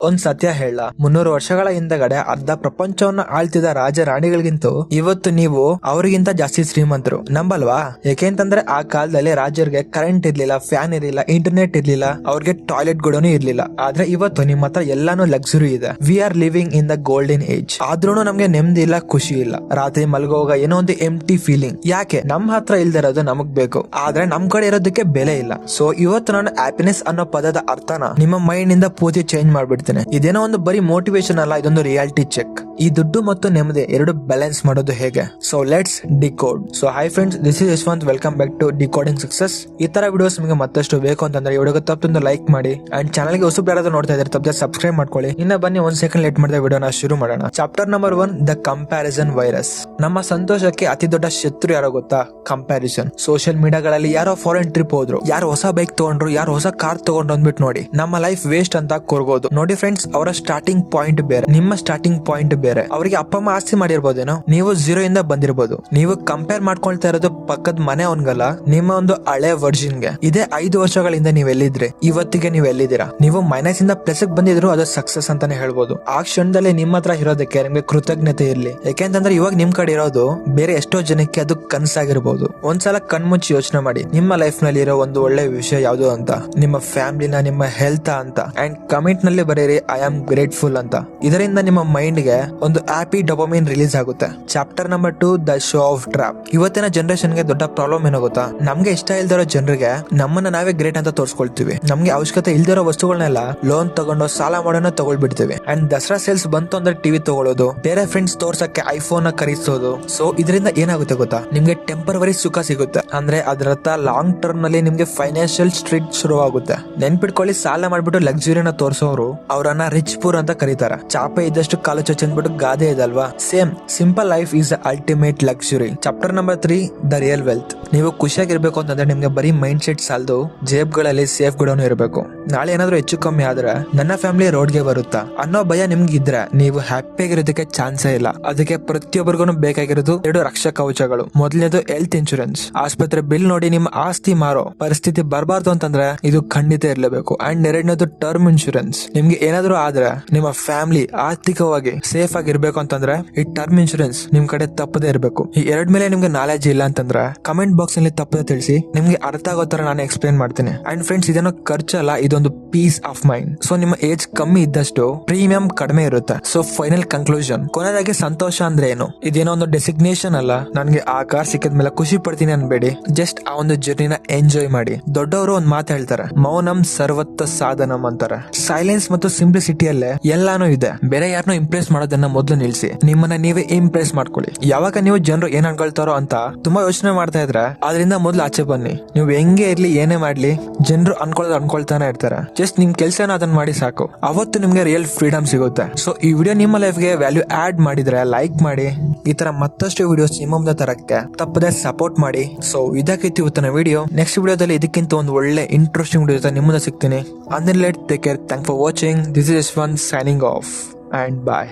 ಒಂದ್ ಸತ್ಯ ಹೇಳ 300 ವರ್ಷಗಳ ಹಿಂದಗಡೆ ಅರ್ಧ ಪ್ರಪಂಚವನ್ನ ಆಳ್ತಿದ್ದ ರಾಜ ರಾಣಿಗಳಿಗಿಂತೂ ಇವತ್ತು ನೀವು ಅವರಿಗಿಂತ ಜಾಸ್ತಿ ಶ್ರೀಮಂತರು, ನಂಬಲ್ವಾ? ಯಾಕೆಂತಂದ್ರೆ ಆ ಕಾಲದಲ್ಲಿ ರಾಜರಿಗೆ ಕರೆಂಟ್ ಇರ್ಲಿಲ್ಲ, ಫ್ಯಾನ್ ಇರ್ಲಿಲ್ಲ, ಇಂಟರ್ನೆಟ್ ಇರ್ಲಿಲ್ಲ, ಅವ್ರಿಗೆ ಟಾಯ್ಲೆಟ್ ಗಳು ಇರ್ಲಿಲ್ಲ. ಆದ್ರೆ ಇವತ್ತು ನಿಮ್ಮ ಹತ್ರ ಎಲ್ಲಾನು ಲಕ್ಸುರಿ ಇದೆ. We are living in the golden age. ಆದ್ರೂ ನಮ್ಗೆ ನೆಮ್ಮದಿ ಇಲ್ಲ, ಖುಷಿ ಇಲ್ಲ. ರಾತ್ರಿ ಮಲ್ಗೋವಾಗ ಏನೋ ಒಂದು ಎಂಟಿ ಫೀಲಿಂಗ್. ಯಾಕೆ? ನಮ್ ಹತ್ರ ಇಲ್ದಿರೋದು ನಮಗ್ ಬೇಕು, ಆದ್ರೆ ನಮ್ ಕಡೆ ಇರೋದಕ್ಕೆ ಬೆಲೆ ಇಲ್ಲ. ಸೊ ಇವತ್ತು ನಾನು ಹ್ಯಾಪಿನೆಸ್ ಅನ್ನೋ ಪದದ ಅರ್ಥನ ನಿಮ್ಮ ಮೈಂಡ್ ಇಂದ ಪೂರ್ತಿ ಚೇಂಜ್ ಮಾಡ್ಬಿಡ್ತೀನಿ. ಇದೇನೋ ಒಂದು ಬರೀ ಮೋಟಿವೇಶನ್ ಅಲ್ಲ, ಇದೊಂದು ರಿಯಾಲಿಟಿ ಚೆಕ್. ಈ ದುಡ್ಡು ಮತ್ತು ನೆಮ್ಮದಿ ಎರಡು ಬ್ಯಾಲೆನ್ಸ್ ಮಾಡೋದು ಹೇಗೆ? So let's decode. So hi friends, this is Yashwant. Welcome back to decoding success. ಈ ತರ ವಿಡಿಯೋಸ್ ನಿಮಗೆ ಮತ್ತಷ್ಟು ಬೇಕು ಅಂತಂದ್ರೆ ವಿಡಿಯೋಗೆ ತಪ್ಪೊಂದು ಲೈಕ್ ಮಾಡಿ, ಅಂಡ್ ಚಾನಲ್ಗೆ ಹೊಸಬ ಯಾರಾದ್ರೂ ನೋಡ್ತಾ ಇದ್ರೆ ತಪ್ಪದೆ ಸಬ್ಸ್ಕ್ರೈಬ್ ಮಾಡ್ಕೊಳ್ಳಿ. ಇನ್ನ ಬನ್ನಿ ಒಂದ್ ಸೆಕೆಂಡ್ ಲೇಟ್ ಮಾಡಿದ ವಿಡಿಯೋನ ಶುರು ಮಾಡೋಣ. Chapter number 1, the comparison virus. ನಮ್ಮ ಸಂತೋಷಕ್ಕೆ ಅತಿ ದೊಡ್ಡ ಶತ್ರು ಯಾರೋ ಗೊತ್ತಾ? ಕಂಪ್ಯಾರಿಸನ್. ಸೋಷಿಯಲ್ ಮೀಡಿಯಾಗಳಲ್ಲಿ ಯಾರೋ ಫಾರಿನ್ ಟ್ರಿಪ್ ಹೋದ್ರು, ಯಾರು ಹೊಸ ಬೈಕ್ ತಗೊಂಡ್ರು, ಯಾರು ಹೊಸ ಕಾರ್ ತಗೊಂಡ್ರು ಅಂದ್ಬಿಟ್ಟು ನೋಡಿ ನಮ್ಮ ಲೈಫ್ ವೇಸ್ಟ್ ಅಂತ ಕೂರ್ಬೋದು. ನೋಡಿ ಫ್ರೆಂಡ್ಸ್, ಅವರ ಸ್ಟಾರ್ಟಿಂಗ್ ಪಾಯಿಂಟ್ ಬೇರೆ, ನಿಮ್ಮ ಸ್ಟಾರ್ಟಿಂಗ್ ಪಾಯಿಂಟ್ ಬೇರೆ. ಅವರಿಗೆ ಅಪ್ಪ ಅಮ್ಮ ಆಸ್ತಿ ಮಾಡಿರ್ಬೋದೇನೋ, ನೀವು 0 ಇಂದ ಬಂದಿರಬಹುದು. ನೀವು ಕಂಪೇರ್ ಮಾಡ್ಕೊಳ್ತಾ ಇರೋದು ಪಕ್ಕದ ಮನೆ ಅವನ್ಗಲ್ಲ, ನಿಮ್ಮ ಒಂದು ಹಳೆ ವರ್ಜಿನ್ಗೆ. ಇದೇ 5 ವರ್ಷಗಳಿಂದ ನೀವ್ ಎಲ್ಲಿದ್ರಿ, ಇವತ್ತಿಗೆ ನೀವ್ ಎಲ್ಲಿದ್ದೀರಾ? ನೀವು ಮೈನಸ್ ಇಂದ ಪ್ಲಸ್ ಬಂದಿದ್ರು ಅದು ಸಕ್ಸಸ್ ಅಂತಾನೆ ಹೇಳ್ಬೋದು. ಆ ಕ್ಷಣದಲ್ಲಿ ನಿಮ್ಮ ಹತ್ರ ಇರೋದಕ್ಕೆ ನಿಮ್ಗೆ ಕೃತಜ್ಞತೆ ಇರ್ಲಿ. ಯಾಕೆಂತಂದ್ರೆ ಇವಾಗ ನಿಮ್ ಕಡೆ ಇರೋದು ಬೇರೆ ಎಷ್ಟೋ ಜನಕ್ಕೆ ಅದು ಕನ್ಸಾಗಿರ್ಬೋದು. ಒಂದ್ಸಲ ಕಣ್ಮುಚ್ಚಿ ಯೋಚನೆ ಮಾಡಿ, ನಿಮ್ಮ ಲೈಫ್ ನಲ್ಲಿ ಇರೋ ಒಂದು ಒಳ್ಳೆ ವಿಷಯ ಯಾವುದು ಅಂತ. ನಿಮ್ಮ ಫ್ಯಾಮಿಲಿನ, ನಿಮ್ಮ ಹೆಲ್ತ್ ಅಂತ, ಅಂಡ್ ಕಮೆಂಟ್ ನಲ್ಲಿ ಬರೀರಿ ಐ ಆಮ್ ಗ್ರೇಟ್ಫುಲ್ ಅಂತ. ಇದರಿಂದ ನಿಮ್ಮ ಮೈಂಡ್ ಗೆ ಒಂದು ಹ್ಯಾಪಿ ಡೋಪಮೈನ್ ರಿಲೀಸ್ ಆಗುತ್ತೆ. Chapter number 2, the show of trap. ಇವತ್ತಿನ ಜನರೇಷನ್ ಗೆ ದೊಡ್ಡ ಪ್ರಾಬ್ಲಮ್ ಏನೋ ಗೊತ್ತಾ? ನಮ್ಗೆ ಇಷ್ಟ ಇಲ್ದಿರೋ ಜನರಿಗೆ ನಮ್ಮನ್ನ ನಾವೇ ಗ್ರೇಟ್ ಅಂತ ತೋರ್ಸ್ಕೊಳ್ತೀವಿ. ನಮ್ಗೆ ಅವಶ್ಯಕತೆ ಇಲ್ದಿರೋ ವಸ್ತುಗಳನ್ನೆಲ್ಲ ಲೋನ್ ತಗೊಂಡು ಸಾಲ ಮಾಡೋಣ ತಗೊಳ್ಬಿಡ್ತೀವಿ. ಅಂಡ್ ದಸರಾ ಸೇಲ್ಸ್ ಬಂತು ಅಂದ್ರೆ ಟಿವಿ ತಗೊಳ್ಳೋದು, ಬೇರೆ ಫ್ರೆಂಡ್ಸ್ ತೋರ್ಸಕ್ಕೆ ಐಫೋನ್ ಖರೀದಿಸೋದು. ಸೊ ಇದರಿಂದ ಏನಾಗುತ್ತೆ ಗೊತ್ತಾ? ನಿಮ್ಗೆ ಟೆಂಪರವರಿ ಸುಖ ಸಿಗುತ್ತೆ, ಅಂದ್ರೆ ಅದರತ್ತ ಲಾಂಗ್ ಟರ್ಮ್ ನಲ್ಲಿ ನಿಮ್ಗೆ ಫೈನಾನ್ಷಿಯಲ್ ಸ್ಟ್ರಿಕ್ಟ್ ಶುರುವಾಗುತ್ತೆ. ನೆನ್ಪಿಟ್ಕೊಳ್ಳಿ, ಸಾಲ ಮಾಡ್ಬಿಟ್ಟು ಲಕ್ಸುರಿನ ತೋರ್ಸೋರು ಅವರನ್ನ ರಿಚ್ ಪೂರ್ ಅಂತ ಕರೀತಾರೆ. ಚಾಪೆ ಇದ್ದಷ್ಟು ಕಾಲು ಚೊಚ್ಚ ಅಂದ್ಬಿಟ್ಟು ಗಾದೆ ಇದಲ್ವಾ? Same simple life is the ultimate luxury. Chapter number 3, the real wealth. ನೀವು ಖುಷಿಯಾಗಿರ್ಬೇಕು ಅಂತಂದ್ರೆ ನಿಮ್ಗೆ ಬರೀ ಮೈಂಡ್ ಸೆಟ್ ಸಾಲದು, ಜೇಬ್ಗಳಲ್ಲಿ ಸೇಫ್ ಗಳನ್ನು ಇರಬೇಕು. ನಾಳೆ ಏನಾದ್ರೂ ಹೆಚ್ಚು ಕಮ್ಮಿ ಆದ್ರೆ ನನ್ನ ಫ್ಯಾಮಿಲಿ ರೋಡ್ಗೆ ಬರುತ್ತಾ ಅನ್ನೋ ಭಯ ನಿಮ್ಗೆ ಇದ್ರೆ ನೀವು ಹ್ಯಾಪಿಯಾಗಿರೋದಕ್ಕೆ ಚಾನ್ಸೇ ಇಲ್ಲ. ಅದಕ್ಕೆ ಪ್ರತಿಯೊಬ್ಬರಿಗೂ ಬೇಕಾಗಿರೋದು 2 ರಕ್ಷಾ ಕವಚಗಳು. ಮೊದಲನೇದು ಹೆಲ್ತ್ ಇನ್ಶೂರೆನ್ಸ್. ಆಸ್ಪತ್ರೆ ಬಿಲ್ ನೋಡಿ ನಿಮ್ಮ ಆಸ್ತಿ ಮಾರೋ ಪರಿಸ್ಥಿತಿ ಬರಬಾರ್ದು ಅಂತಂದ್ರೆ ಇದು ಖಂಡಿತ ಇರಲೇಬೇಕು. ಅಂಡ್ 2ನೇದು ಟರ್ಮ್ ಇನ್ಶೂರೆನ್ಸ್. ನಿಮ್ಗೆ ಏನಾದ್ರೂ ಆದ್ರೆ ನಿಮ್ಮ ಫ್ಯಾಮಿಲಿ ಆರ್ಥಿಕವಾಗಿ ಸೇಫ್ ಆಗಿರ್ಬೇಕು ಅಂತಂದ್ರೆ ಈ ಟರ್ಮ್ ಇನ್ಶೂರೆನ್ಸ್ ನಿಮ್ ಕಡೆ ತಪ್ಪದೇ ಇರಬೇಕು. ಈ 2 ಮೇಲೆ ನಿಮ್ಗೆ ನಾಲೆಜ್ ಇಲ್ಲ ಅಂತಂದ್ರೆ ಕಮೆಂಟ್ ಬಾಕ್ಸ್ ನಲ್ಲಿ ತಪ್ಪದೆ ತಿಳಿಸಿ, ನಿಮ್ಗೆ ಅರ್ಥ ಆಗೋ ತರ ನಾನು ಎಕ್ಸ್ಪ್ಲೇನ್ ಮಾಡ್ತೀನಿ. ಅಂಡ್ ಫ್ರೆಂಡ್ಸ್, ಇದೇನೋ ಖರ್ಚಲ್ಲ, ಇದೊಂದು ಪೀಸ್ ಆಫ್ ಮೈಂಡ್. ಸೊ ನಿಮ್ಮ ಏಜ್ ಕಮ್ಮಿ ಇದ್ದಷ್ಟು ಪ್ರೀಮಿಯಂ ಕಡಿಮೆ ಇರುತ್ತೆ. ಸೊ ಫೈನಲ್ ಕನ್ಕ್ಲೂಷನ್, ಕೊನೆಯದಾಗಿ ಸಂತೋಷ ಅಂದ್ರೆ ಏನು? ಇದೇನೋ ಒಂದು ಡೆಸಿಗ್ನೇಷನ್ ಅಲ್ಲ. ನನ್ಗೆ ಆ ಕಾರ್ ಸಿಕ್ಕಿದ್ಮೇಲೆ ಖುಷಿ ಪಡ್ತೀನಿ ಅನ್ಬೇಡಿ, ಜಸ್ಟ್ ಆ ಒಂದು ಜರ್ನಿನ ಎಂಜಾಯ್ ಮಾಡಿ. ದೊಡ್ಡವರು ಒಂದ್ ಮಾತು ಹೇಳ್ತಾರೆ, ಮೌನಂ ಸರ್ವತ್ತ ಸಾಧನಂ ಅಂತಾರೆ. ಸೈಲೆನ್ಸ್ ಮತ್ತು ಸಿಂಪ್ಲಿಸಿಟಿಯಲ್ಲೇ ಎಲ್ಲಾನು ಇದೆ. ಬೇರೆ ಯಾರನ್ನೂ ಇಂಪ್ರೆಸ್ ಮಾಡೋದನ್ನ ಮೊದಲು ನಿಲ್ಸಿ, ನಿಮ್ಮನ್ನ ನೀವೇ ಇಂಪ್ರೆಸ್ ಮಾಡ್ಕೊಳ್ಳಿ. ಯಾವಾಗ ನೀವು ಜನರು ಏನ್ ಅನ್ಕೊಳ್ತಾರೋ ಅಂತ ತುಂಬಾ ಯೋಚನೆ ಮಾಡ್ತಾ ಇದ್ರೆ ಅದರಿಂದ ಮೊದಲು ಆಚೆ ಬನ್ನಿ. ನೀವು ಹೆಂಗೆ ಇರ್ಲಿ, ಏನೇ ಮಾಡ್ಲಿ, ಜನರು ಅನ್ಕೊಳ್ತಾನೆ ಇರ್ತಾರೆ. ಜಸ್ಟ್ ನಿಮ್ ಕೆಲ್ಸನ ಅದನ್ನ ಮಾಡಿ ಸಾಕು, ಅವತ್ತು ನಿಮ್ಗೆ ರಿಯಲ್ ಫ್ರೀಡಮ್ ಸಿಗುತ್ತೆ. ಸೊ ಈ ವಿಡಿಯೋ ನಿಮ್ಮ ಲೈಫ್ಗೆ ವ್ಯಾಲ್ಯೂ ಆಡ್ ಮಾಡಿದ್ರೆ ಲೈಕ್ ಮಾಡಿ. ಈ ತರ ಮತ್ತಷ್ಟು ವಿಡಿಯೋಸ್ ನಿಮ್ಮ ಮುಂದೆ ತರಕ್ಕೆ ತಪ್ಪದೆ ಸಪೋರ್ಟ್ ಮಾಡಿ. ಸೊ ಇದಕ್ಕಿತ್ತು ಇವತ್ತಿನ ವಿಡಿಯೋ. ನೆಕ್ಸ್ಟ್ ವಿಡಿಯೋದಲ್ಲಿ ಇದಕ್ಕಿಂತ ಒಂದು ಒಳ್ಳೆ ಇಂಟ್ರೆಸ್ಟಿಂಗ್ ವಿಡಿಯೋ ಜೊತೆ ನಿಮ್ಮ ಮುಂದೆ ಸಿಗ್ತೀನಿ. Until then, take care. Thanks for watching. This is Yashwant signing off and bye.